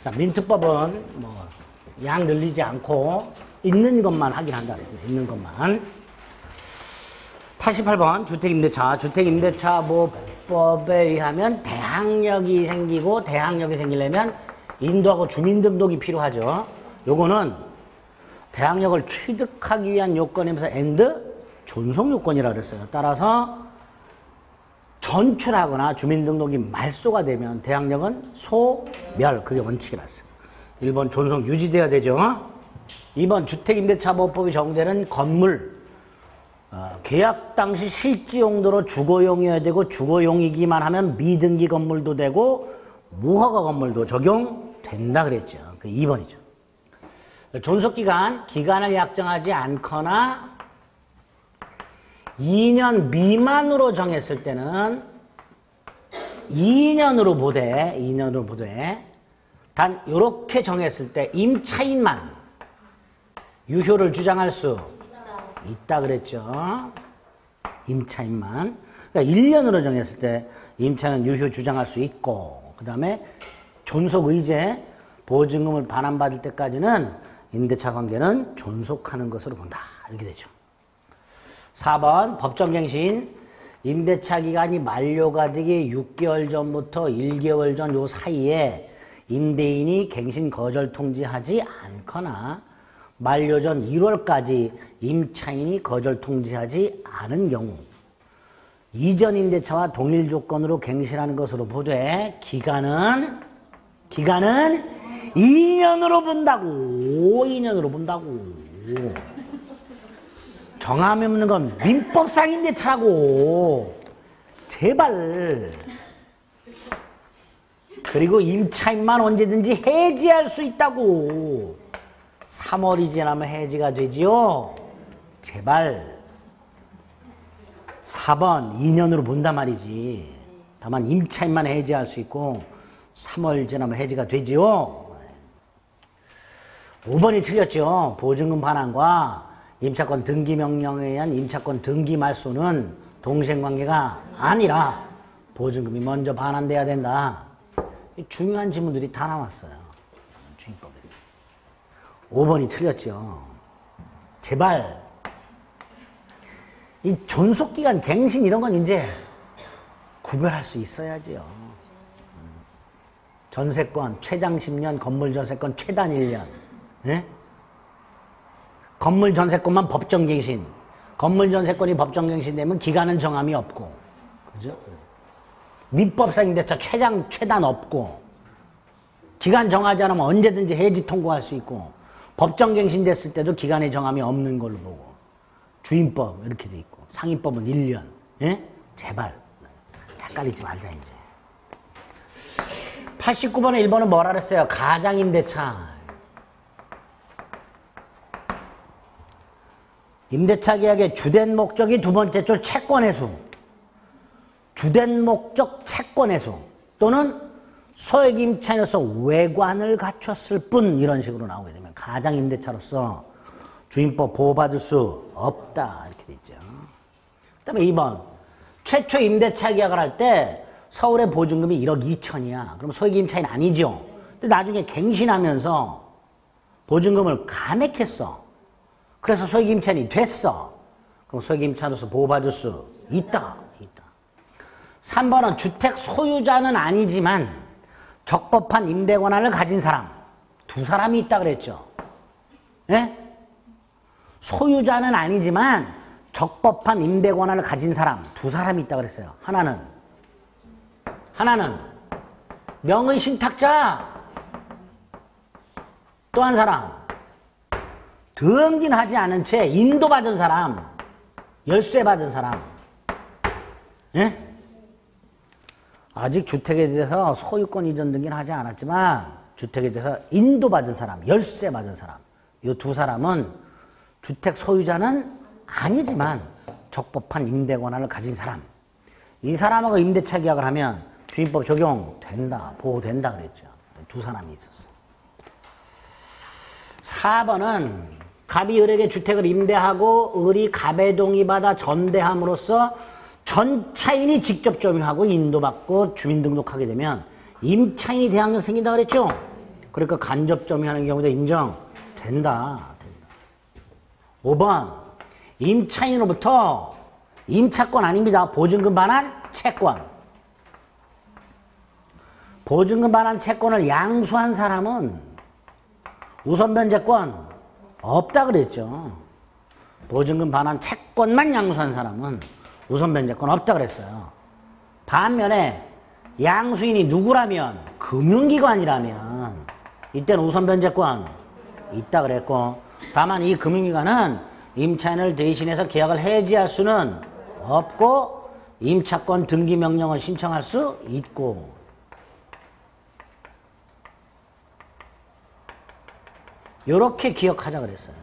자, 민트법은 뭐 양 늘리지 않고 있는 것만 확인한다 그랬습니다. 있는 것만. 88번 주택임대차. 주택임대차 보호법에 의하면 대항력이 생기고 대항력이 생기려면 인도하고 주민등록이 필요하죠. 요거는 대항력을 취득하기 위한 요건이면서 앤드 존속 요건이라고 그랬어요. 따라서 전출하거나 주민등록이 말소가 되면 대항력은 소멸. 그게 원칙이라 했어요. 1번 존속 유지돼야 되죠. 2번 주택임대차보호법이 적용되는 건물. 계약 당시 실지 용도로 주거용이어야 되고 주거용이기만 하면 미등기 건물도 되고 무허가 건물도 적용된다 그랬죠. 그 2번이죠. 존속기간, 기간을 약정하지 않거나 2년 미만으로 정했을 때는 2년으로 보되 단 이렇게 정했을 때 임차인만 유효를 주장할 수 있다 그랬죠. 임차인만. 그러니까 1년으로 정했을 때 임차인은 유효 주장할 수 있고, 그 다음에 존속의제 보증금을 반환받을 때까지는 임대차 관계는 존속하는 것으로 본다. 이렇게 되죠. 4번 법정갱신. 임대차 기간이 만료가 되기 6개월 전부터 1개월 전 요 사이에 임대인이 갱신 거절 통지하지 않거나 만료 전 1월까지 임차인이 거절 통지하지 않은 경우 이전 임대차와 동일 조건으로 갱신하는 것으로 보되 기간은 2년으로 본다고. 2년으로 본다고. 정함이 없는 건 민법상 임대차라고. 제발. 그리고 임차인만 언제든지 해지할 수 있다고. 3월이 지나면 해지가 되지요. 제발. 4번 2년으로 본단 말이지. 다만 임차인만 해지할 수 있고 3월 지나면 해지가 되지요. 5번이 틀렸죠. 보증금 반환과 임차권 등기 명령에 의한 임차권 등기 말소는 동생관계가 아니라 보증금이 먼저 반환돼야 된다. 중요한 지문들이 다 나왔어요. 주임법에서. 5번이 틀렸죠. 제발. 이 존속기간 갱신 이런 건 이제 구별할 수 있어야지요. 전세권 최장 10년, 건물 전세권 최단 1년. 네? 건물 전세권만 법정갱신. 건물 전세권이 법정갱신되면 기간은 정함이 없고. 그죠? 민법상 임대차 최단 없고. 기간 정하지 않으면 언제든지 해지 통고할 수 있고. 법정갱신 됐을 때도 기간의 정함이 없는 걸로 보고. 주임법 이렇게 돼 있고. 상임법은 1년. 예? 제발. 헷갈리지 말자 이제. 89번에 1번은 뭐라 그랬어요? 가장임대차. 임대차 계약의 주된 목적이 두 번째 줄 채권회수. 주된 목적 채권회수 또는 소액 임차인으로서 외관을 갖췄을 뿐 이런 식으로 나오게 되면 가장임대차로서 주임법 보호받을 수 없다. 이렇게 돼 있죠. 그 다음에 2번. 최초 임대차 계약을 할 때 서울의 보증금이 1억 2천이야. 그럼 소액 임차인 아니죠. 근데 나중에 갱신하면서 보증금을 감액했어. 그래서 소액 임차인이 됐어. 그럼 소액 임차인으로서 보호받을 수 있다. 3번은 주택 소유자는 아니지만 적법한 임대 권한을 가진 사람. 두 사람이 있다 그랬죠. 예? 소유자는 아니지만 적법한 임대 권한을 가진 사람. 두 사람이 있다 그랬어요. 하나는 명의 신탁자. 또 한 사람. 등기하지 않은 채 인도받은 사람. 열쇠 받은 사람. 예? 아직 주택에 대해서 소유권 이전 등기는 하지 않았지만 주택에 대해서 인도받은 사람, 열쇠 받은 사람. 이 두 사람은 주택 소유자는 아니지만 적법한 임대 권한을 가진 사람. 이 사람하고 임대차 계약을 하면 주임법 적용된다, 보호된다 그랬죠. 두 사람이 있었어요. 4번은 갑이 을에게 주택을 임대하고 을이 갑의 동의받아 전대함으로써 전차인이 직접 점유하고 인도받고 주민등록하게 되면 임차인이 대항력 생긴다 그랬죠? 그러니까 간접점이 하는 경우도 인정된다. 5번 임차인으로부터 임차권 아닙니다. 보증금 반환 채권. 보증금 반환 채권을 양수한 사람은 우선 변제권 없다 그랬죠. 보증금 반환 채권만 양수한 사람은 우선 변제권 없다 그랬어요. 반면에 양수인이 누구라면 금융기관이라면 이때는 우선 변제권 있다 그랬고, 다만 이 금융기관은 임차인을 대신해서 계약을 해지할 수는 없고 임차권 등기 명령을 신청할 수 있고, 이렇게 기억하자 그랬어요.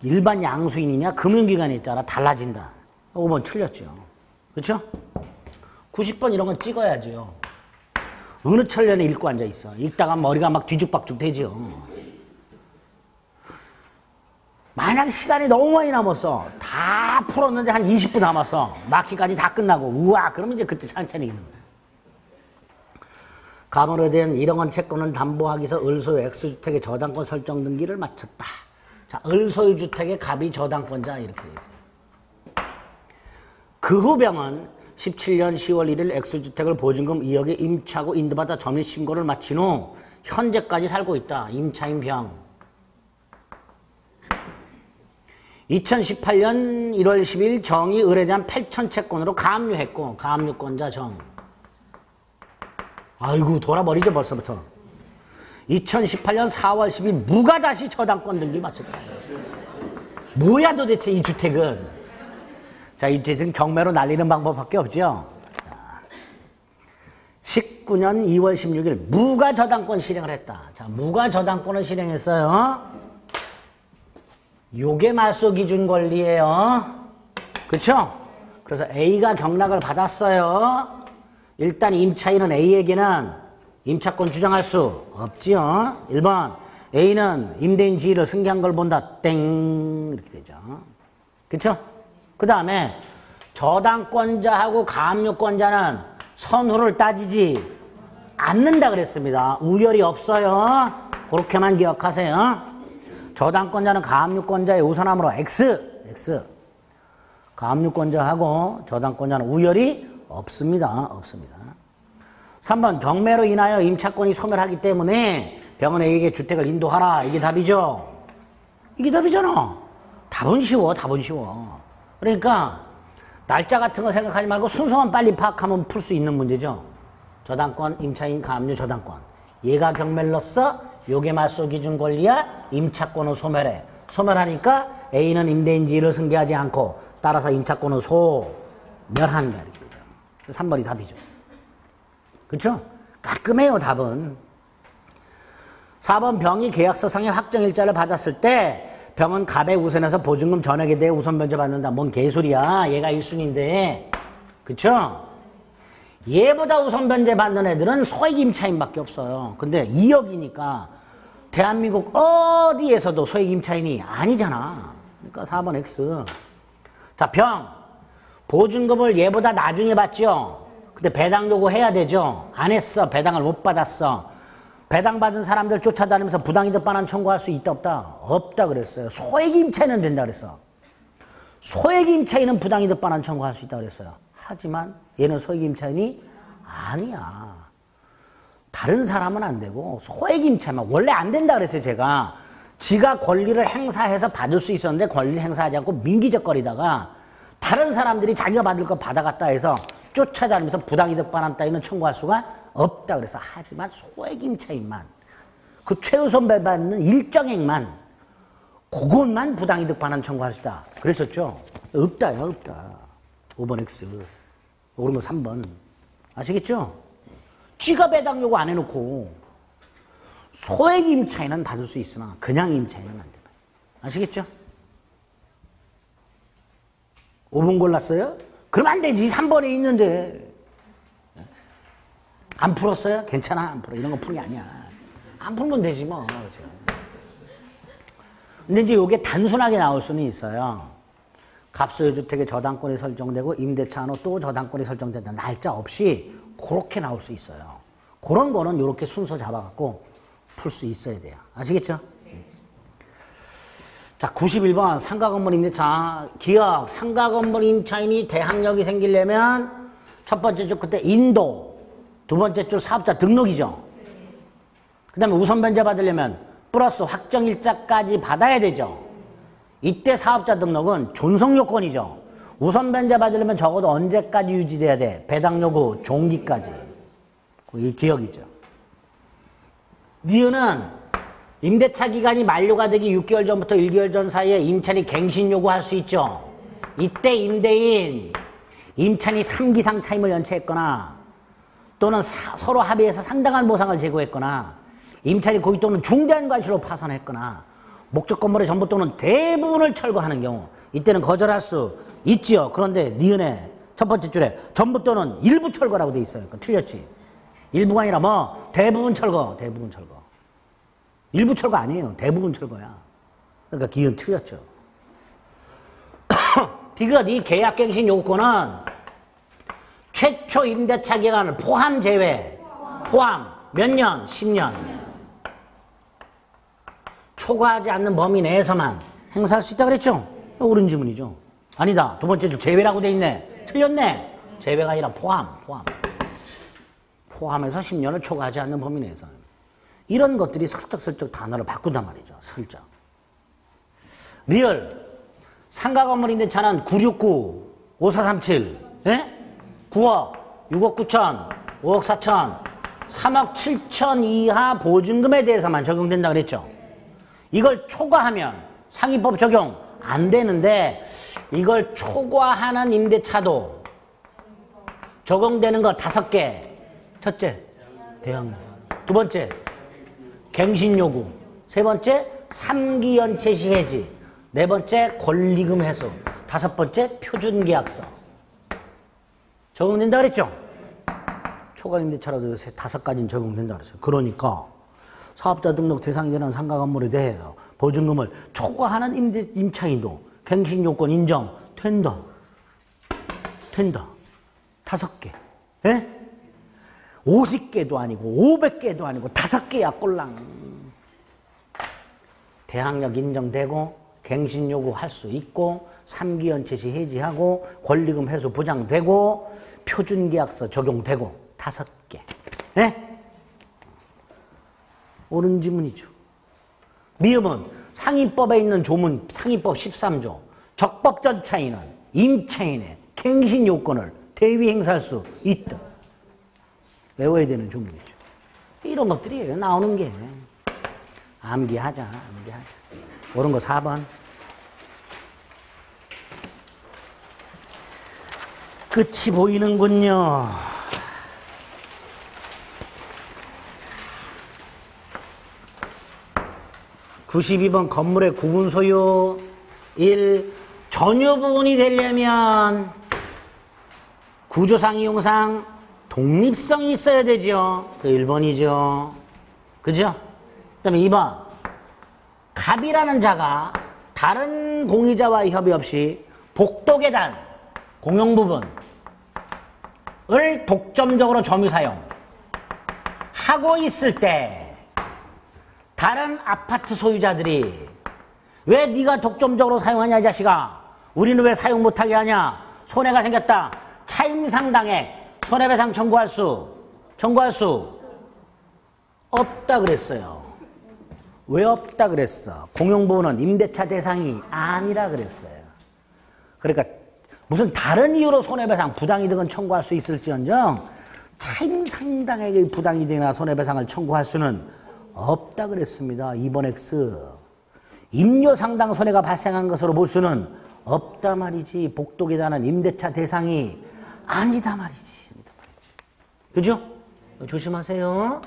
일반 양수인이냐 금융기관에 따라 달라진다. 5번 틀렸죠. 그렇죠? 90번 이런 건 찍어야죠. 어느 천년에 읽고 앉아 있어. 읽다가 머리가 막 뒤죽박죽 되죠. 만약 시간이 너무 많이 남았어. 다 풀었는데 한 20분 남았어. 막히까지 다 끝나고. 우와, 그러면 이제 그때 천천히 읽는 거야. 가물에 대한 1억원 채권은 담보하기서 을소유 X주택의 저당권 설정 등기를 마쳤다. 자, 을소유 주택의 갑이 저당권자 이렇게 돼 있어요. 그 후 병은 17년 10월 1일 X주택을 보증금 2억에 임차하고 인도받아 점유신고를 마친 후 현재까지 살고 있다. 임차인 병. 2018년 1월 10일 정이 을에 대한 8천 채권으로 가압류했고 가압류권자 정. 아이고 돌아버리죠 벌써부터. 2018년 4월 10일 무가 다시 저당권 등기 마쳤다. 뭐야 도대체 이 주택은. 자, 이 주택은 경매로 날리는 방법밖에 없죠. 19년 2월 16일 무가 저당권 실행을 했다. 자, 무가 저당권을 실행했어요. 요게 말소 기준 권리예요. 그쵸? 그래서 A가 경락을 받았어요. 일단 임차인은 A에게는 임차권 주장할 수 없지요. 1번 A는 임대인 지위를 승계한 걸 본다. 땡 이렇게 되죠. 그쵸? 그 다음에 저당권자하고 가압류권자는 선후를 따지지 않는다 그랬습니다. 우열이 없어요. 그렇게만 기억하세요. 저당권자는 가압류권자의 우선함으로 X. 가압류권자하고 저당권자는 우열이 없습니다. 3번 경매로 인하여 임차권이 소멸하기 때문에 병원 A에게 주택을 인도하라. 이게 답이죠. 이게 답이잖아. 답은 쉬워. 그러니까 날짜 같은 거 생각하지 말고 순서만 빨리 파악하면 풀 수 있는 문제죠. 저당권, 임차인, 가압류, 저당권. 얘가 경매로서 요게 맞소 기준 권리야. 임차권을 소멸해. 소멸하니까 A는 임대인 지위를 승계하지 않고 따라서 임차권을 소멸한다. 이렇게 되죠. 3번이 답이죠. 그렇죠? 깔끔해요 답은. 4번 병이 계약서상의 확정일자를 받았을 때 병은 갑의 우선에서 보증금 전액에 대해 우선 변제받는다. 뭔 개소리야. 얘가 1순위인데. 그쵸? 얘보다 우선 변제받는 애들은 소액 임차인밖에 없어요. 근데 2억이니까 대한민국 어디에서도 소액 임차인이 아니잖아. 그러니까 4번 X. 자, 병. 보증금을 얘보다 나중에 받죠. 근데 배당 요구해야 되죠. 안 했어. 배당을 못 받았어. 배당받은 사람들 쫓아다니면서 부당이득 반환 청구할 수 있다 없다? 없다 그랬어요. 소액 임차인은 된다 그랬어. 소액 임차인은 부당이득 반환 청구할 수 있다 그랬어요. 하지만 얘는 소액 임차인이 아니야. 다른 사람은 안 되고 소액 임차인만 원래 안 된다 그랬어요. 제가 지가 권리를 행사해서 받을 수 있었는데 권리를 행사하지 않고 민기적거리다가 다른 사람들이 자기가 받을 거 받아갔다 해서 쫓아다니면서 부당이득 반환 따위는 청구할 수가 없다 그래서. 하지만 소액 임차인만 그 최우선 배받는 일정액만 그것만 부당이득 반환 청구할 수 있다 그랬었죠. 없다야 없다. 5번 X. 그러면 3번. 아시겠죠? 쥐가 배당 요구 안 해놓고 소액 임차인은 받을 수 있으나 그냥 임차인은 안 된다. 아시겠죠? 5번 골랐어요? 그럼 안 되지. 3번에 있는데. 안 풀었어요? 괜찮아. 안 풀어. 이런 거 푸는 게 아니야. 안 풀면 되지 뭐. 근데 이제 이게 단순하게 나올 수는 있어요. 갑소유주택의 저당권이 설정되고 임대차 안으로 또 저당권이 설정된다. 날짜 없이 그렇게 나올 수 있어요. 그런 거는 이렇게 순서 잡아갖고 풀 수 있어야 돼요. 아시겠죠? 자, 91번 상가 건물 임대차. 기억, 상가 건물 임차인이 대항력이 생기려면 첫 번째 줄 그때 인도, 두 번째 줄 사업자 등록이죠. 그 다음에 우선 변제 받으려면 플러스 확정일자까지 받아야 되죠. 이때 사업자 등록은 존속 요건이죠. 우선 변제 받으려면 적어도 언제까지 유지돼야 돼? 배당 요구 종기까지. 이 기억이죠. 니은은 임대차 기간이 만료가 되기 6개월 전부터 1개월 전 사이에 임차인이 갱신 요구할 수 있죠. 이때 임대인, 임차인이 3기 이상 차임을 연체했거나 또는 서로 합의해서 상당한 보상을 제고했거나 임차인이 고의 또는 중대한 과실로 파산했거나 목적 건물의 전부 또는 대부분을 철거하는 경우 이때는 거절할 수 있지요. 그런데 니은의 첫 번째 줄에 전부 또는 일부 철거라고 돼 있어요. 그러니까 틀렸지. 일부가 아니라 뭐 대부분 철거, 대부분 철거. 일부 철거 아니에요. 대부분 철거야. 그러니까 기은 틀렸죠. 디귿 이 계약갱신 요건은 최초 임대차 기간을 포함 제외. 포함 몇 년? 10년. 초과하지 않는 범위 내에서만 행사할 수 있다 그랬죠? 옳은 지문이죠. 아니다. 두 번째 줄 제외라고 돼 있네. 틀렸네. 제외가 아니라 포함. 포함해서 10년을 초과하지 않는 범위 내에서. 이런 것들이 슬쩍슬쩍 단어를 바꾼단 말이죠. 슬쩍. 리얼. 상가 건물 임대차는 969, 5437, 예? 9억, 6억 9천, 5억 4천, 3억 7천 이하 보증금에 대해서만 적용된다 그랬죠. 이걸 초과하면 상위법 적용 안 되는데 이걸 초과하는 임대차도 적용되는 거 5개. 첫째, 대항력. 두 번째, 갱신 요구. 세 번째, 3기 연체 시 해지. 네 번째, 권리금 회수. 다섯 번째, 표준계약서. 적용된다 그랬죠? 초과 임대차라도 5가지는 적용된다 그랬어요. 그러니까 사업자 등록 대상이 되는 상가 건물에 대해 보증금을 초과하는 임차인도 갱신 요건 인정 된다. 5개. 예? 50개도 아니고 500개도 아니고 5개야 꼴랑. 대항력 인정되고 갱신 요구할 수 있고 3기 연체 시 해지하고 권리금 회수 보장되고 표준계약서 적용되고 5개. 네? 옳은 지문이죠. 미음은 상위법에 있는 조문 상위법 13조 적법전 차인은 임차인의 갱신 요건을 대위 행사할 수 있다. 외워야 되는 조문이죠. 이런 것들이에요. 나오는 게. 암기하자. 옳은 거 4번. 끝이 보이는군요. (92번) 건물의 구분 소유 1. 전유 부분이 되려면 구조상 이용상 독립성이 있어야 되죠. 그 1번이죠. 그죠? 그 다음에 2번. 갑이라는 자가 다른 공의자와 협의 없이 복도계단 공용부분을 독점적으로 점유 사용하고 있을 때 다른 아파트 소유자들이 왜 네가 독점적으로 사용하냐 이 자식아. 우리는 왜 사용 못하게 하냐. 손해가 생겼다. 차임상당액 손해배상 청구할 수 없다 그랬어요. 왜 없다 그랬어? 공용부분은 임대차 대상이 아니라 그랬어요. 그러니까 무슨 다른 이유로 손해배상 부당이득은 청구할 수 있을지언정 차임상당액의 부당이득이나 손해배상을 청구할 수는 없다 그랬습니다. 2번 X. 임료상당 손해가 발생한 것으로 볼 수는 없다 말이지. 복도계단은 임대차 대상이 아니다 말이지. 그죠? 조심하세요.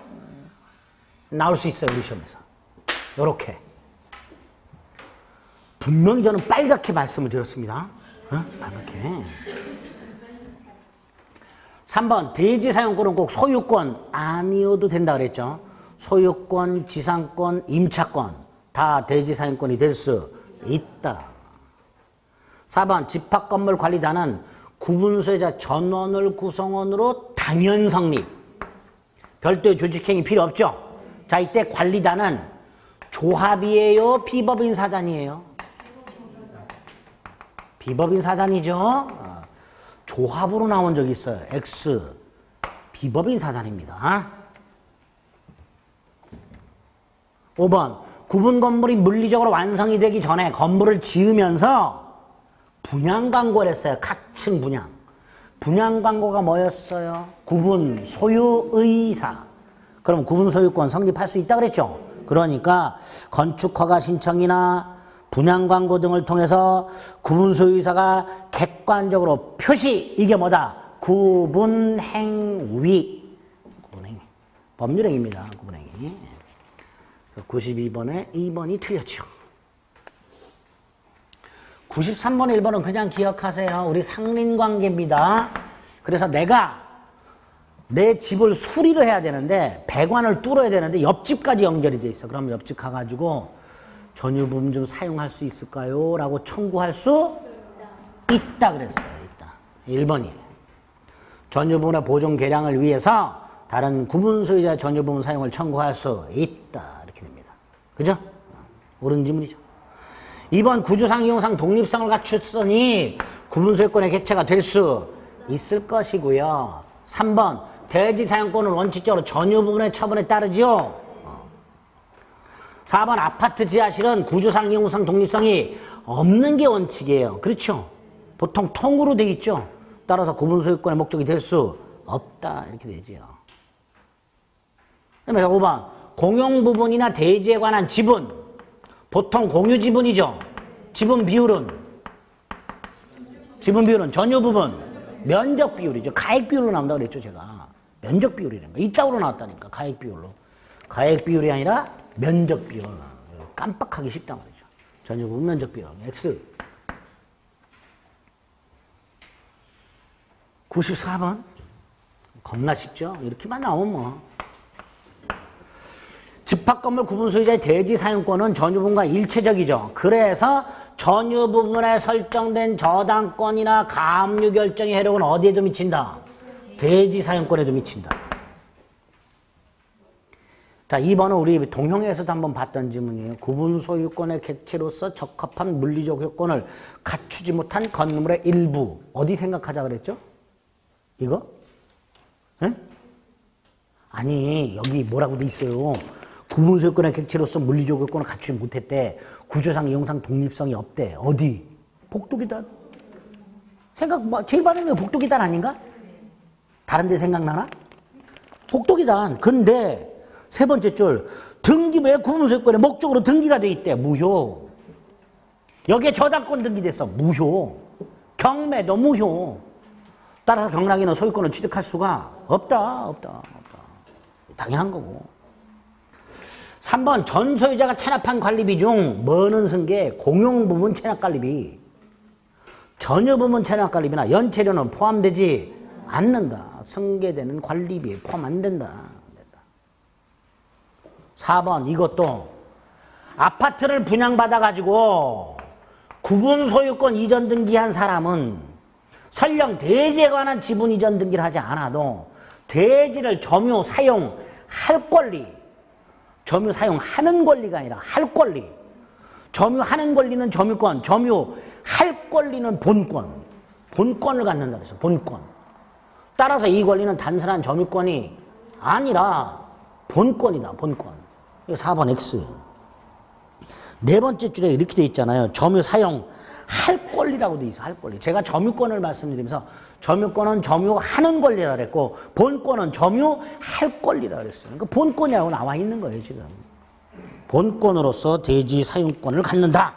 나올 수 있어요. 우리 시험에서. 요렇게. 분명히 저는 빨갛게 말씀을 드렸습니다. 빨갛게. 3번 대지 사용권은 꼭 소유권 아니어도 된다 그랬죠. 소유권, 지상권, 임차권 다 대지 사용권이 될 수 있다. 4번 집합건물 관리단은 구분소유자 전원을 구성원으로 당연 성립. 별도의 조직행위 필요 없죠? 자, 이때 관리단은 조합이에요? 비법인 사단이에요? 비법인 사단이죠? 조합으로 나온 적이 있어요. X. 비법인 사단입니다. 5번. 구분 건물이 물리적으로 완성이 되기 전에 건물을 지으면서 분양 광고를 했어요. 각층 분양. 분양 광고가 뭐였어요? 구분 소유의사. 그럼 구분 소유권 성립할 수 있다 그랬죠? 그러니까 건축허가 신청이나 분양 광고 등을 통해서 구분 소유의사가 객관적으로 표시. 이게 뭐다? 구분행위. 구분행위. 법률행위입니다. 구분행위. 그래서 92번에 2번이 틀렸죠. 93번, 1번은 그냥 기억하세요. 우리 상린관계입니다. 그래서 내가 내 집을 수리를 해야 되는데 배관을 뚫어야 되는데 옆집까지 연결이 돼 있어. 그럼 옆집 가가지고 전유부분 좀 사용할 수 있을까요? 라고 청구할 수 있다 그랬어요. 있다. 1번이에요. 전유부분의 보존 개량을 위해서 다른 구분 소유자의 전유부분 사용을 청구할 수 있다. 이렇게 됩니다. 그죠? 옳은 지문이죠. 2번 구조상 이용상 독립성을 갖췄으니 구분 소유권의 객체가 될 수 있을 것이고요. 3번 대지 사용권은 원칙적으로 전유부분의 처분에 따르죠. 4번 아파트 지하실은 구조상 이용상 독립성이 없는 게 원칙이에요. 그렇죠? 보통 통으로 돼 있죠. 따라서 구분 소유권의 목적이 될 수 없다. 이렇게 되죠. 그다음에 5번 공용 부분이나 대지에 관한 지분. 보통 공유 지분이죠. 지분 비율은 전유 부분 면적 비율이죠. 가액 비율로 나온다고 그랬죠, 제가. 면적 비율이라는 거. 이따구로 나왔다니까. 가액 비율로. 가액 비율이 아니라 면적 비율. 깜빡하기 쉽단 말이죠. 전유 부분 면적 비율. X. 94번. 겁나 쉽죠? 이렇게만 나오면 뭐. 집합건물 구분 소유자의 대지 사용권은 전유부분과 일체적이죠. 그래서 전유부분에 설정된 저당권이나 가압류 결정의 해력은 어디에도 미친다? 대지 사용권에도 미친다. 자, 2번은 우리 동형에서도 한번 봤던 질문이에요. 구분 소유권의 객체로서 적합한 물리적 효권을 갖추지 못한 건물의 일부. 어디 생각하자 그랬죠? 이거? 에? 아니, 여기 뭐라고 돼 있어요. 구분 소유권의 객체로서 물리적 효권을 갖추지 못했대. 구조상 이용상 독립성이 없대. 어디? 복도기단. 제일 많은 게 복도기단 아닌가? 다른 데 생각나나? 복도기단. 근데 세 번째 줄 등기부에 구분 소유권의 목적으로 등기가 돼 있대. 무효. 여기에 저당권 등기됐어. 무효. 경매도 무효. 따라서 경락인은 소유권을 취득할 수가 없다. 당연한 거고. 3번 전 소유자가 체납한 관리비 중 뭐는 승계 공용 부분 체납 관리비, 전유 부분 체납 관리비나 연체료는 포함되지 않는다. 승계되는 관리비에 포함 안 된다. 4번 이것도 아파트를 분양받아 가지고 구분 소유권 이전 등기한 사람은 설령 대지에 관한 지분 이전 등기를 하지 않아도 대지를 점유 사용할 권리, 점유 사용하는 권리가 아니라 할 권리. 점유하는 권리는 점유권, 점유할 권리는 본권. 본권을 갖는다 그래서 본권. 따라서 이 권리는 단순한 점유권이 아니라 본권이다. 본권. 이거 4번 X. 네 번째 줄에 이렇게 돼 있잖아요. 점유 사용할 권리라고 돼 있어. 할 권리. 제가 점유권을 말씀드리면서 점유권은 점유하는 권리라 그랬고 본권은 점유할 권리라 그랬어요. 그러니까 본권이라고 나와 있는 거예요, 지금. 본권으로서 대지 사용권을 갖는다.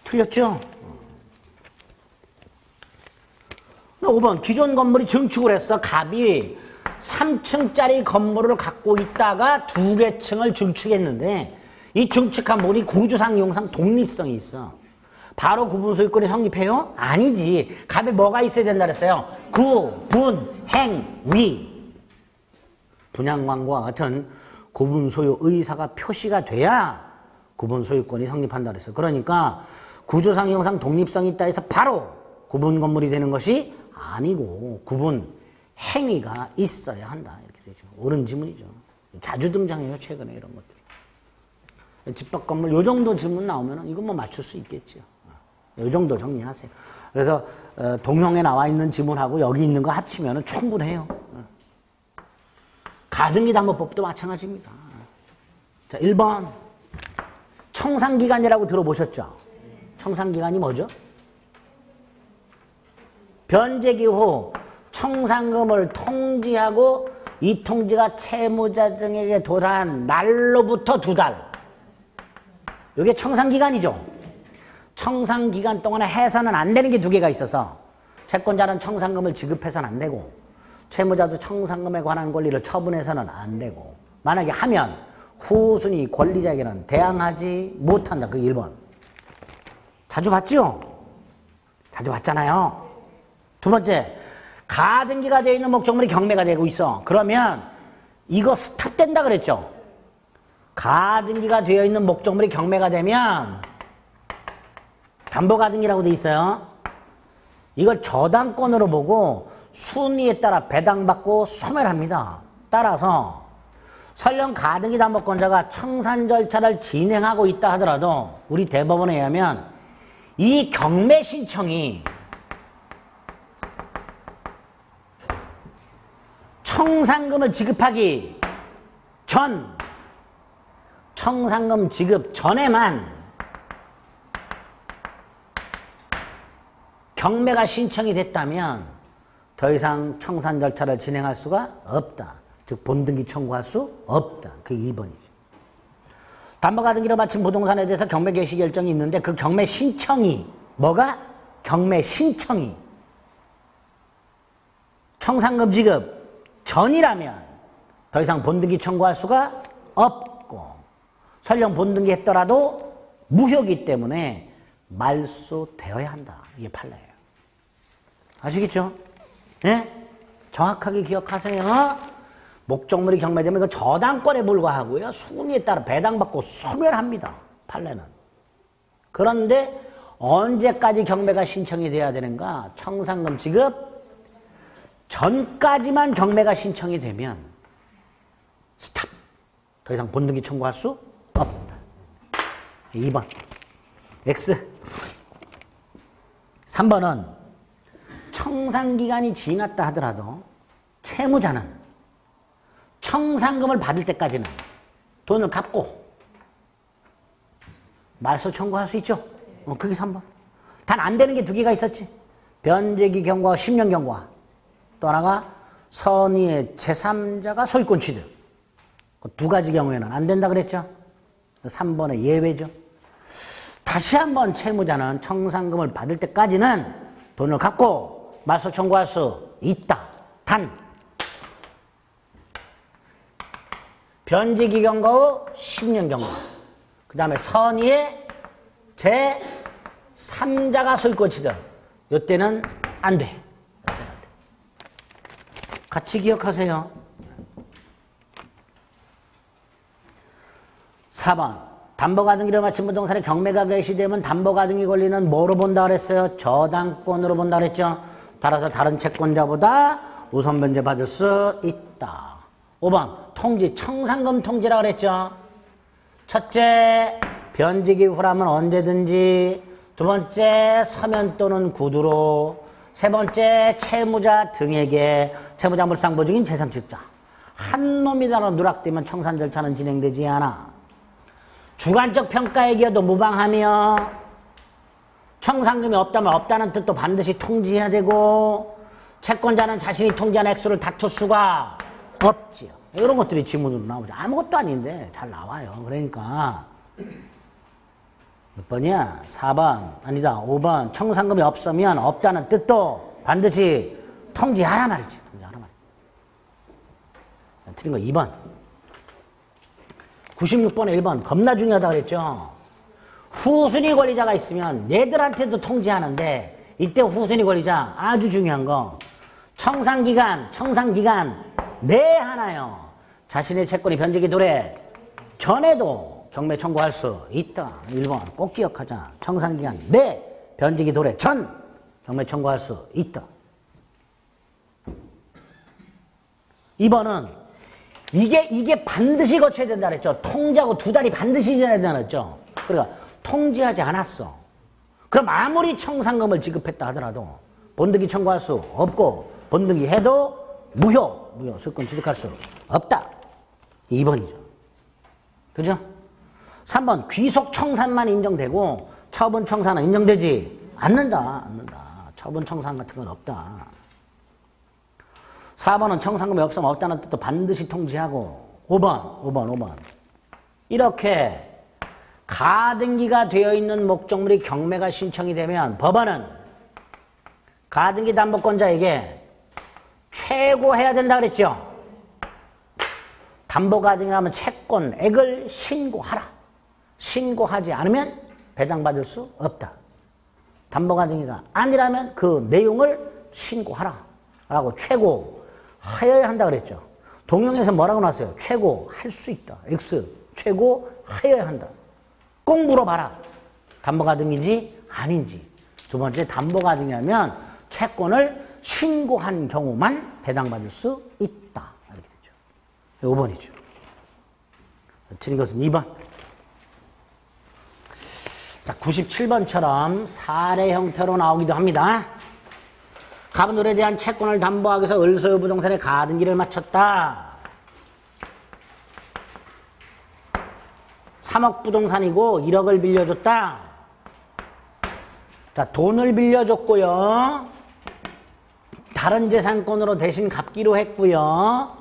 틀렸죠? 5번 기존 건물이 증축을 했어. 갑이 3층짜리 건물을 갖고 있다가 2개 층을 증축했는데 이 증축한 부분이 구조상 이용상 독립성이 있어. 바로 구분 소유권이 성립해요? 아니지. 갑에 뭐가 있어야 된다 그랬어요? 구분행위. 분양광고와 같은 구분 소유 의사가 표시가 돼야 구분 소유권이 성립한다 그랬어요. 그러니까 구조상 이용상 독립성이 있다 해서 바로 구분 건물이 되는 것이 아니고 구분 행위가 있어야 한다. 이렇게 되죠. 옳은 지문이죠. 자주 등장해요. 최근에 이런 것들이. 집합 건물 요 정도 지문 나오면 이건 뭐 맞출 수 있겠죠. 요 정도 정리하세요. 그래서 동형에 나와 있는 지문하고 여기 있는 거 합치면 충분해요. 가등기 담보법도 마찬가지입니다. 자, 1번. 청산기간이라고 들어보셨죠? 청산기간이 뭐죠? 변제기 후 청산금을 통지하고 이 통지가 채무자 등에게 도달한 날로부터 2달. 이게 청산기간이죠. 청산기간 동안에 해서는 안 되는 게 2개가 있어서 채권자는 청산금을 지급해서는 안 되고 채무자도 청산금에 관한 권리를 처분해서는 안 되고 만약에 하면 후순위 권리자에게는 대항하지 못한다. 그게 1번. 자주 봤죠? 자주 봤잖아요. 2번째, 가등기가 되어 있는 목적물이 경매가 되고 있어. 그러면 이거 스탑된다 그랬죠? 가등기가 되어 있는 목적물이 경매가 되면 담보가등기라고 돼 있어요. 이걸 저당권으로 보고 순위에 따라 배당받고 소멸합니다. 따라서 설령 가등기 담보권자가 청산 절차를 진행하고 있다 하더라도 우리 대법원에 의하면 이 경매 신청이 청산금을 지급하기 전, 청산금 지급 전에만 경매가 신청이 됐다면 더 이상 청산 절차를 진행할 수가 없다. 즉 본등기 청구할 수 없다. 그게 2번이죠. 담보가등기로 마친 부동산에 대해서 경매 개시 결정이 있는데 그 경매 신청이 뭐가? 경매 신청이 청산금 지급 전이라면 더 이상 본등기 청구할 수가 없고 설령 본등기 했더라도 무효이기 때문에 말소되어야 한다. 이게 판례예요. 아시겠죠? 네? 정확하게 기억하세요. 목적물이 경매되면 이거 저당권에 불과하고요. 순위에 따라 배당받고 소멸합니다. 판례는. 그런데 언제까지 경매가 신청이 돼야 되는가? 청산금 지급 전까지만 경매가 신청이 되면 스탑. 더 이상 본등기 청구할 수 없다. 2번. X. 3번은 청산기간이 지났다 하더라도 채무자는 청산금을 받을 때까지는 돈을 갚고 말소 청구할 수 있죠. 그게 3번. 단 안 되는 게 2개가 있었지. 변제기 경과와 10년 경과. 또 하나가 선의의 제3자가 소유권 취득. 그 2가지 경우에는 안 된다 그랬죠. 3번의 예외죠. 다시 한번 채무자는 청산금을 받을 때까지는 돈을 갚고 말소 청구할 수 있다. 단 변제기 경과 후 10년 경과. 그 다음에 선의의 제3자가 소유권 취득. 이때는 안 돼. 같이 기억하세요. 4번. 담보가등기를 마친 부동산에 경매가 개시되면 담보가등기 권리는 뭐로 본다 그랬어요? 저당권으로 본다 그랬죠? 따라서 다른 채권자보다 우선 변제 받을 수 있다. 5번. 통지, 청산금 통지라 그랬죠? 첫째, 변제기 후라면 언제든지. 2번째, 서면 또는 구두로. 3번째, 채무자 등에게 채무자 물상보 중인 제3취득자. 한 놈이라도 누락되면 청산 절차는 진행되지 않아. 주관적 평가에 기여도 무방하며 청산금이 없다면 없다는 뜻도 반드시 통지해야 되고 채권자는 자신이 통지한 액수를 다툴 수가 없지요. 이런 것들이 지문으로 나오죠. 아무것도 아닌데 잘 나와요. 그러니까 몇 번이야? 4번 아니다 5번. 청산금이 없으면 없다는 뜻도 반드시 통지하라 말이지. 통지하라 말이지. 틀린 거 2번. 96번에 1번 겁나 중요하다 그랬죠. 후순위 권리자가 있으면 얘들한테도 통지하는데 이때 후순위 권리자 아주 중요한 거 청산기간 내 하나요. 자신의 채권이 변제기 도래 전에도 경매 청구할 수 있다. 1번 꼭 기억하자. 청산기간 내 변제기 도래 전 경매 청구할 수 있다. 2번은 이게 반드시 거쳐야 된다 그랬죠. 통지하고 두 달이 반드시 지나야 된다 그랬죠. 그러니까 통지하지 않았어. 그럼 아무리 청산금을 지급했다 하더라도 본등기 청구할 수 없고 본등기 해도 무효 소유권 취득할 수 없다. 2번이죠. 그죠? 3번 귀속 청산만 인정되고 처분 청산은 인정되지 않는다. 처분 청산 같은 건 없다. 4번은 청산금이 없으면 없다는 뜻도 반드시 통지하고 5번 이렇게 가등기가 되어 있는 목적물이 경매가 신청이 되면 법원은 가등기 담보권자에게 최고해야 된다 그랬죠. 담보가등기라면 채권액을 신고하라. 신고하지 않으면 배당받을 수 없다. 담보가등기가 아니라면 그 내용을 신고하라 라고 최고하여야 한다 그랬죠. 동영에서 뭐라고 나왔어요? 최고할 수 있다. X 최고하여야 한다. 꼭 물어봐라. 담보가등기인지 아닌지. 두 번째, 담보가등기하면 채권을 신고한 경우만 배당받을 수 있다. 이렇게 되죠. 5번이죠. 틀린 것은 2번. 자, 97번처럼 사례 형태로 나오기도 합니다. 갑은을에 대한 채권을 담보하기 위해서 을소유 부동산에 가등기를 마쳤다. 3억 부동산이고 1억을 빌려줬다. 자, 돈을 빌려줬고요. 다른 재산권으로 대신 갚기로 했고요.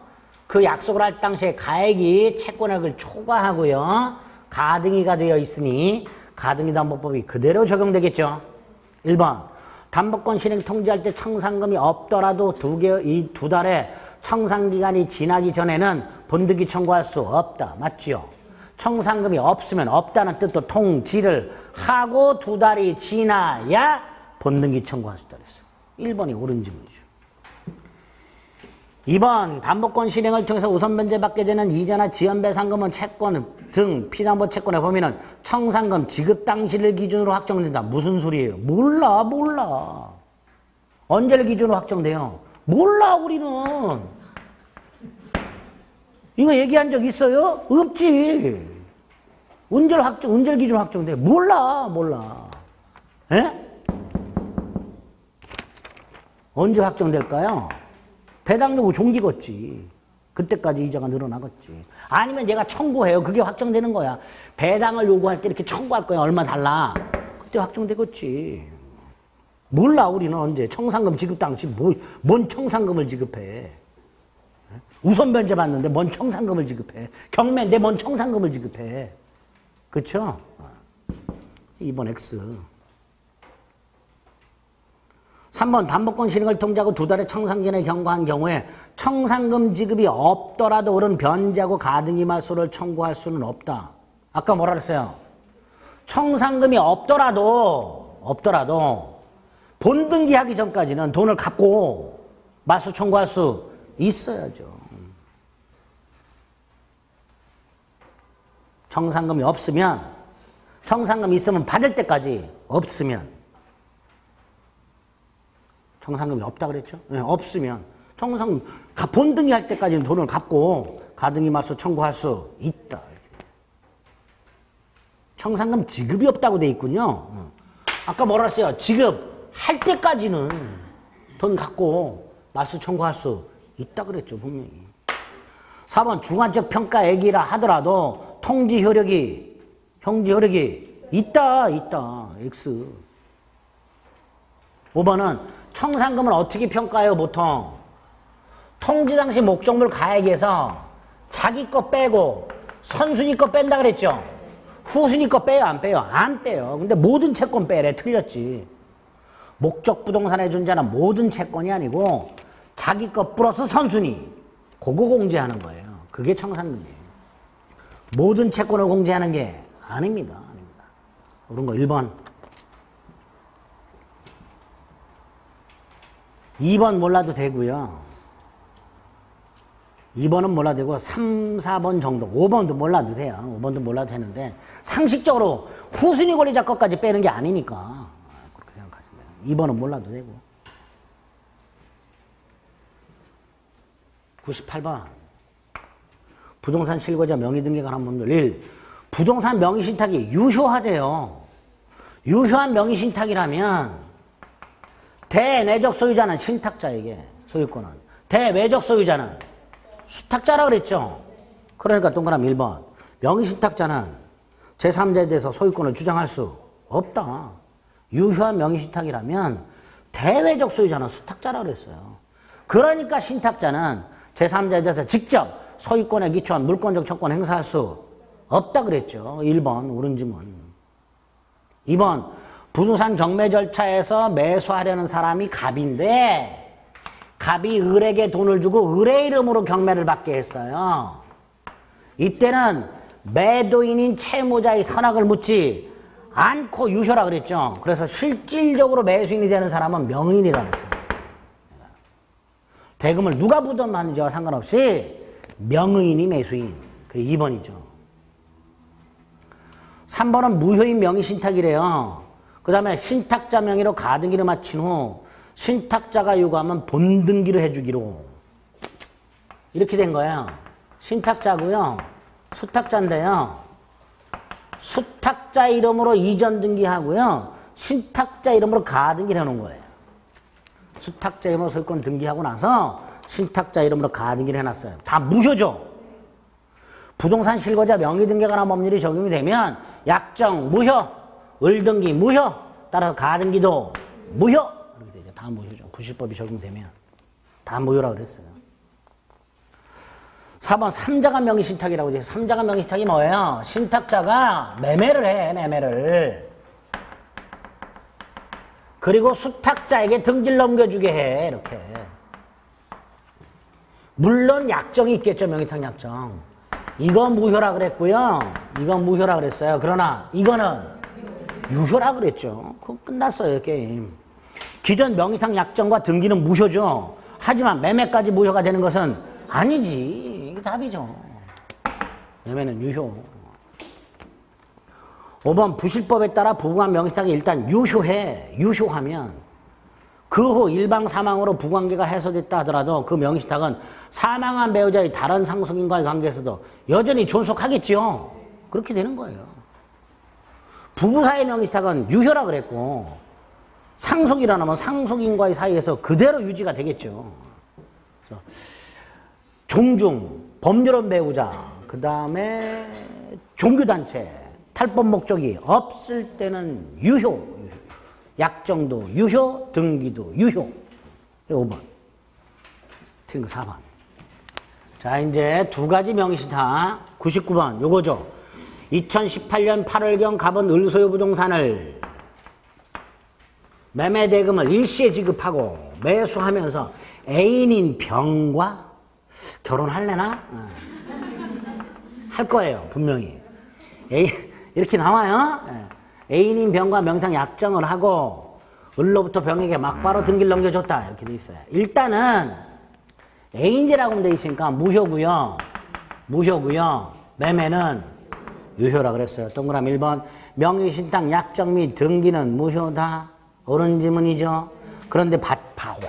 그 약속을 할 당시에 가액이 채권액을 초과하고요. 가등기가 되어 있으니 가등기 담보법이 그대로 적용되겠죠. 1번 담보권 실행 통지할 때 청산금이 없더라도 이 두 달에 청산기간이 지나기 전에는 본등기 청구할 수 없다. 맞지요? 청산금이 없으면 없다는 뜻도 통지를 하고 두 달이 지나야 본등기 청구할 수 있다 그랬어요. 1번이 옳은 질문이죠. 2번 담보권 실행을 통해서 우선 변제받게 되는 이자나 지연배상금은 채권 등 피담보 채권의 범위는 청산금 지급 당시를 기준으로 확정된다. 무슨 소리예요? 몰라. 언제를 기준으로 확정돼요? 몰라 우리는. 이거 얘기한 적 있어요? 없지. 언제 기준 확정돼? 몰라. 에? 언제 확정될까요? 배당 요구 종기겠지. 그때까지 이자가 늘어나겠지. 아니면 얘가 청구해요. 그게 확정되는 거야. 배당을 요구할 때 이렇게 청구할 거야. 얼마 달라. 그때 확정되겠지. 몰라 우리는 언제. 청산금 지급 당시 뭔 청산금을 지급해. 우선 변제 받는데 뭔 청산금을 지급해. 경매인데 뭔 청산금을 지급해. 그쵸? 2번 X. 3번 담보권 실행을 통지하고 두 달의 청산기간에 경과한 경우에 청산금 지급이 없더라도 오른 변제하고 가등기 말소를 청구할 수는 없다. 아까 뭐라 그랬어요? 청산금이 없더라도 본등기 하기 전까지는 돈을 갚고 말소 청구할 수 있어야죠. 청산금이 없으면, 청산금이 있으면 받을 때까지, 없으면 청산금이 없다 그랬죠? 네, 없으면 청산금 본등기 할 때까지는 돈을 갚고 가등기 말소 청구할 수 있다. 청산금 지급이 없다고 돼 있군요. 아까 뭐라 했어요? 지급할 때까지는 돈 갖고 말소 청구할 수 있다 그랬죠, 분명히. 4번 중간적 평가액이라 하더라도 통지 효력이 있다. X. 5번은 청산금을 어떻게 평가해요, 보통? 통지 당시 목적물 가액에서 자기 거 빼고 선순위 거 뺀다 그랬죠? 후순위 거 빼요, 안 빼요? 안 빼요. 근데 모든 채권 빼래. 틀렸지. 목적 부동산에 존재하는 모든 채권이 아니고 자기 거 플러스 선순위. 그거 공제하는 거예요. 그게 청산금이에요. 모든 채권을 공제하는 게 아닙니다. 그런 거 1번. 2번 몰라도 되고요. 2번은 몰라도 되고 3, 4번 정도. 5번도 몰라도 돼요. 5번도 몰라도 되는데 상식적으로 후순위 권리자 것까지 빼는 게 아니니까 그렇게 생각하시면 돼요. 2번은 몰라도 되고. 98번. 부동산 실거주자 명의등기에 관한 법률 1. 부동산 명의신탁이 유효하대요. 유효한 명의신탁이라면 대내적 소유자는 신탁자에게 소유권은, 대외적 소유자는 수탁자라 그랬죠. 그러니까 동그라미 1번. 명의신탁자는 제3자에 대해서 소유권을 주장할 수 없다. 유효한 명의신탁이라면 대외적 소유자는 수탁자라 그랬어요. 그러니까 신탁자는 제3자에 대해서 직접 소유권에 기초한 물권적 처권 행사할 수 없다 그랬죠. 1번 옳은 지문. 2번 부동산 경매 절차에서 매수하려는 사람이 갑인데 갑이 을에게 돈을 주고 을의 이름으로 경매를 받게 했어요. 이때는 매도인인 채무자의 선악을 묻지 않고 유효라 그랬죠. 그래서 실질적으로 매수인이 되는 사람은 명의인이라 그랬어요. 대금을 누가 부담하는지와 상관없이 명의인이 매수인. 그게 2번이죠. 3번은 무효인 명의신탁이래요. 그 다음에 신탁자 명의로 가등기를 마친 후 신탁자가 요구하면 본등기를 해주기로 이렇게 된 거예요. 신탁자고요. 수탁자인데요. 수탁자 이름으로 이전 등기하고요. 신탁자 이름으로 가등기를 해놓은 거예요. 수탁자 이름으로 소유권 등기하고 나서 신탁자 이름으로 가등기를 해놨어요. 다 무효죠. 부동산 실거주자 명의등기에 관한 법률이 적용이 되면 약정 무효, 을등기 무효, 따라서 가등기도 무효. 이렇게 되죠. 다 무효죠. 부실법이 적용되면 다 무효라고 그랬어요. 4번 3자간 명의신탁이라고 해서 3자간 명의신탁이 뭐예요? 신탁자가 매매를 해. 매매를. 그리고 수탁자에게 등기를 넘겨주게 해. 이렇게. 물론 약정이 있겠죠. 명의탁 약정. 이건 무효라 그랬고요. 이건 무효라 그랬어요. 그러나 이거는 유효라 그랬죠. 그거 끝났어요. 게임. 기존 명의탁 약정과 등기는 무효죠. 하지만 매매까지 무효가 되는 것은 아니지. 이게 답이죠. 매매는 유효. 5번 부실법에 따라 부부간 명의탁이 일단 유효해. 유효하면 그 후 일방 사망으로 부관계가 해소됐다 하더라도 그 명의신탁은 사망한 배우자의 다른 상속인과의 관계에서도 여전히 존속하겠지요. 그렇게 되는 거예요. 부부 사이 명의신탁은 유효라 그랬고 상속이라면 상속인과의 사이에서 그대로 유지가 되겠죠. 종중, 법률혼 배우자, 그 다음에 종교단체, 탈법 목적이 없을 때는 유효. 약정도 유효, 등기도 유효. 5번. 틀린 거 4번. 자, 이제 두 가지 명의신탁. 99번. 요거죠. 2018년 8월경 갑은 을소유 부동산을 매매대금을 일시에 지급하고 매수하면서 애인인 병과 결혼할래나? 할 거예요. 분명히. 이렇게 나와요. 애인인 병과 명의탁 약정을 하고 을로부터 병에게 막바로 등기를 넘겨줬다. 이렇게 돼 있어요. 일단은 애인이라고 하면 돼 있으니까 무효고요. 무효고요. 매매는 유효라 그랬어요. 동그라미 1번. 명의신탁 약정 및 등기는 무효다. 옳은 지문이죠. 그런데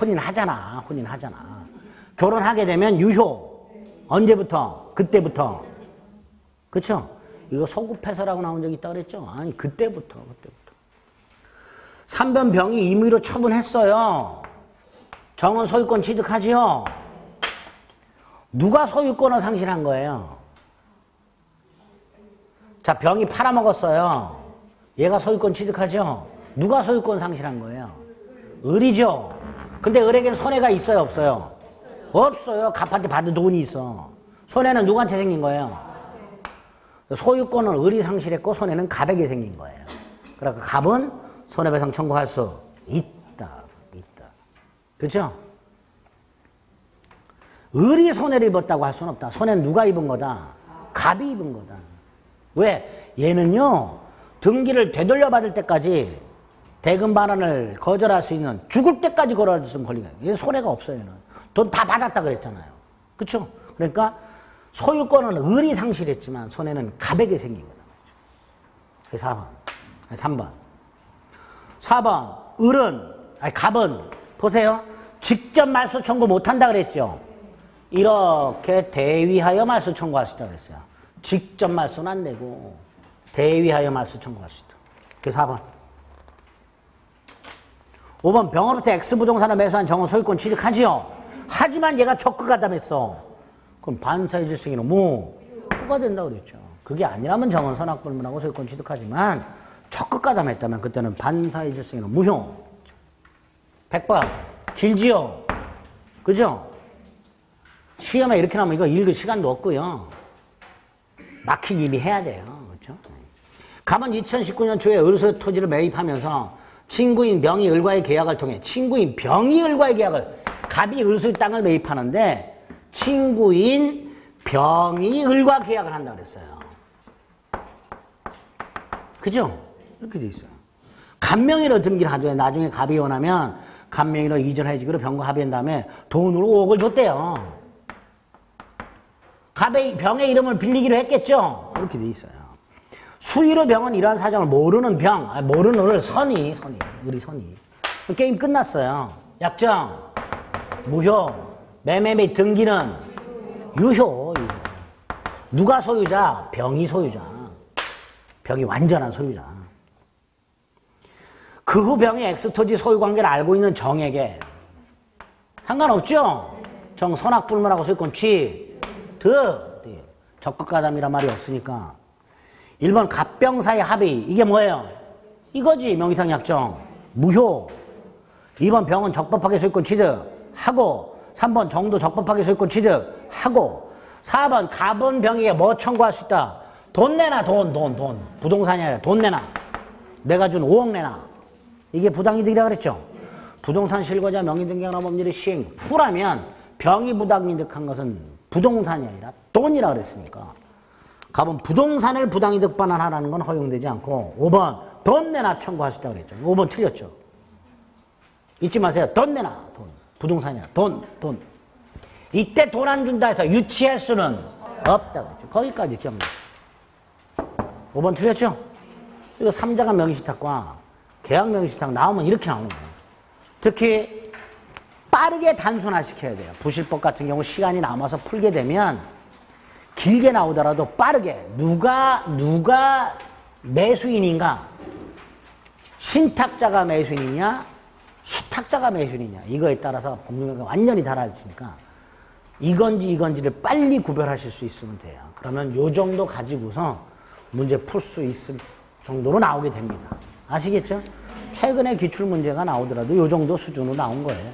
혼인하잖아. 혼인하잖아. 결혼하게 되면 유효. 언제부터? 그때부터. 그렇죠? 이거 소급해서라고 나온 적이 있다고 그랬죠? 아니, 그때부터. 3번 병이 임의로 처분했어요. 정은 소유권 취득하지요? 누가 소유권을 상실한 거예요? 자, 병이 팔아먹었어요. 얘가 소유권 취득하죠? 누가 소유권 상실한 거예요? 을이죠? 근데 을에겐 손해가 있어요? 없어요? 없어요. 갑한테 받은 돈이 있어. 손해는 누구한테 생긴 거예요? 소유권은 을이 상실했고 손해는 갑에게 생긴 거예요. 그러니까 갑은 손해배상 청구할 수 있다. 그렇죠? 을이 손해를 입었다고 할 수는 없다. 손해는 누가 입은 거다? 갑이 입은 거다. 왜? 얘는요. 등기를 되돌려받을 때까지 대금 반환을 거절할 수 있는 죽을 때까지 걸어줄 수 있는 권리가 있어요. 얘는 손해가 없어요. 얘는. 돈 다 받았다 그랬잖아요. 그렇죠? 그러니까 소유권은 을이 상실했지만 손해는 갑에게 생긴 거다. 그게 4번. 3번. 4번. 갑은 보세요. 직접 말소 청구 못한다 그랬죠. 이렇게 대위하여 말소 청구할 수 있다고 그랬어요. 직접 말소는 안 되고 대위하여 말소 청구할 수 있다. 그게 4번. 5번 병으로부터 X부동산을 매수한 정원 소유권 취득하지요. 하지만 얘가 적극가담했어. 그럼 반사의 질성이는 뭐? 후가 된다고 그랬죠. 그게 아니라면 정원 선악불문하고 소유권 취득하지만 적극가담했다면 그때는 반사의 질성이는 무효. 100번 길지요. 그죠? 시험에 이렇게 나오면 이거 읽을 시간도 없고요. 막힌 이미 해야 돼요. 그렇죠? 갑은 2019년 초에 을소의 토지를 매입하면서 친구인 병이 을과의 계약을 통해 친구인 병이 을과의 계약을 갑이 을소의 땅을 매입하는데 친구인 병이 을과 계약을 한다고 그랬어요. 그죠? 이렇게 돼 있어요. 갑명의로 등기를 하되 나중에 갑이 원하면 갑명의로 이전해주기로 병과 합의한 다음에 돈으로 5억을 줬대요. 갑의 병의 이름을 빌리기로 했겠죠? 이렇게 돼 있어요. 수의로 병은 이러한 사정을 모르는 병, 모르는 을 선이, 우리 선이. 게임 끝났어요. 약정, 무효, 매매 및 등기는 유효. 누가 소유자? 병이 소유자. 병이 완전한 소유자. 그 후 병이 X토지 소유관계를 알고 있는 정에게 상관없죠? 정 선악불문하고 소유권 취득. 적극가담이란 말이 없으니까. 1번 갑병 사이 합의. 이게 뭐예요? 이거지. 명의상 약정. 무효. 2번 병은 적법하게 소유권 취득하고 3번 정도 적법하게 소유권 취득하고 4번 갑은 병에게 뭐 청구할 수 있다? 돈 내놔. 돈. 부동산이 아니라 돈 내놔. 내가 준 5억 내놔. 이게 부당이득이라 그랬죠. 부동산 실거자 명의등기하는 법률의 시행 후라면 병이 부당이득한 것은 부동산이 아니라 돈이라 그랬으니까 갑은 부동산을 부당이득 반환하라는 건 허용되지 않고 5번 돈 내놔 청구할 수 있다고 그랬죠. 5번 틀렸죠. 잊지 마세요. 돈 내놔. 돈. 부동산이 아니라 돈. 이때 돈 안 준다 해서 유치할 수는 없다 그랬죠. 거기까지 기억나. 5번 틀렸죠? 그리고 3자가 명의신탁과 계약 명의신탁 나오면 이렇게 나오는 거예요. 특히 빠르게 단순화시켜야 돼요. 부실법 같은 경우 시간이 남아서 풀게 되면 길게 나오더라도 빠르게 누가 매수인인가? 신탁자가 매수인이냐? 수탁자가 매수인이냐? 이거에 따라서 법률가 완전히 달라지니까 이건지를 빨리 구별하실 수 있으면 돼요. 그러면 요 정도 가지고서 문제 풀 수 있을 정도로 나오게 됩니다. 아시겠죠? 최근에 기출문제가 나오더라도 요 정도 수준으로 나온 거예요.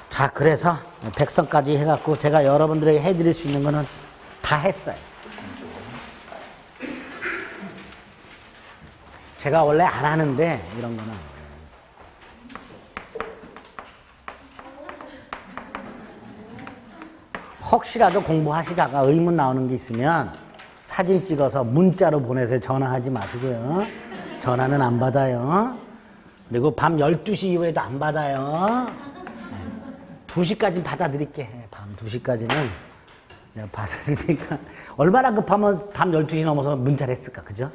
자, 그래서 백성까지 해갖고 제가 여러분들에게 해드릴 수 있는 거는 다 했어요. 제가 원래 안 하는데 이런 거는 혹시라도 공부하시다가 의문 나오는 게 있으면 사진 찍어서 문자로 보내서 전화하지 마시고요. 전화는 안 받아요. 그리고 밤 12시 이후에도 안 받아요. 2시까지는 받아드릴게. 밤 2시까지는 내가 받아드리니까. 얼마나 급하면 밤 12시 넘어서 문자를 했을까, 그죠?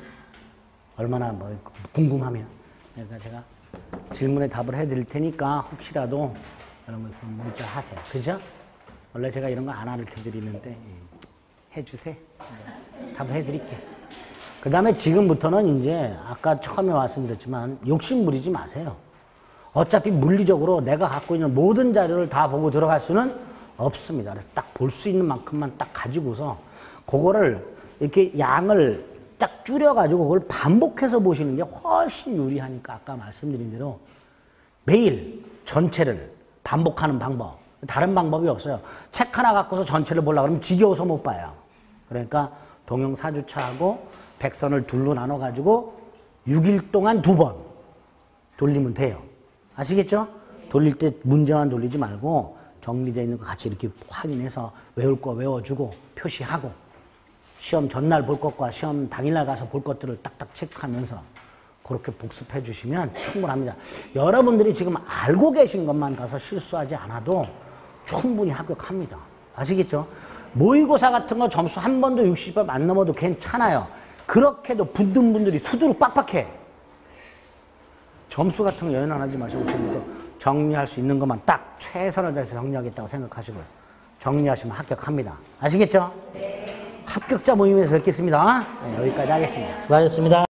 얼마나 뭐 궁금하면. 그러니까 제가 질문에 답을 해드릴 테니까 혹시라도 이런 거 있으면 문자 하세요. 그죠? 원래 제가 이런 거 안 가르쳐드리는데 해주세요. 답을 해드릴게. 그 다음에 지금부터는 이제 아까 처음에 말씀드렸지만 욕심 부리지 마세요. 어차피 물리적으로 내가 갖고 있는 모든 자료를 다 보고 들어갈 수는 없습니다. 그래서 딱 볼 수 있는 만큼만 딱 가지고서 그거를 이렇게 양을 딱 줄여가지고 그걸 반복해서 보시는 게 훨씬 유리하니까 아까 말씀드린 대로 매일 전체를 반복하는 방법. 다른 방법이 없어요. 책 하나 갖고서 전체를 보려고 그러면 지겨워서 못 봐요. 그러니까 동영 4주차하고 백선을 둘로 나눠가지고 6일 동안 2번 돌리면 돼요. 아시겠죠? 돌릴 때 문제만 돌리지 말고 정리되어 있는 거 같이 이렇게 확인해서 외울 거 외워주고 표시하고 시험 전날 볼 것과 시험 당일날 가서 볼 것들을 딱딱 체크하면서 그렇게 복습해 주시면 충분합니다. 여러분들이 지금 알고 계신 것만 가서 실수하지 않아도 충분히 합격합니다. 아시겠죠? 모의고사 같은 거 점수 한 번도 60점 안 넘어도 괜찮아요. 그렇게도 붙는 분들이 수두룩 빡빡해. 점수 같은 거 연연 하지 마시고 지금부터 정리할 수 있는 것만 딱 최선을 다해서 정리하겠다고 생각하시고요. 정리하시면 합격합니다. 아시겠죠? 네. 합격자 모임에서 뵙겠습니다. 네, 여기까지 하겠습니다. 수고하셨습니다.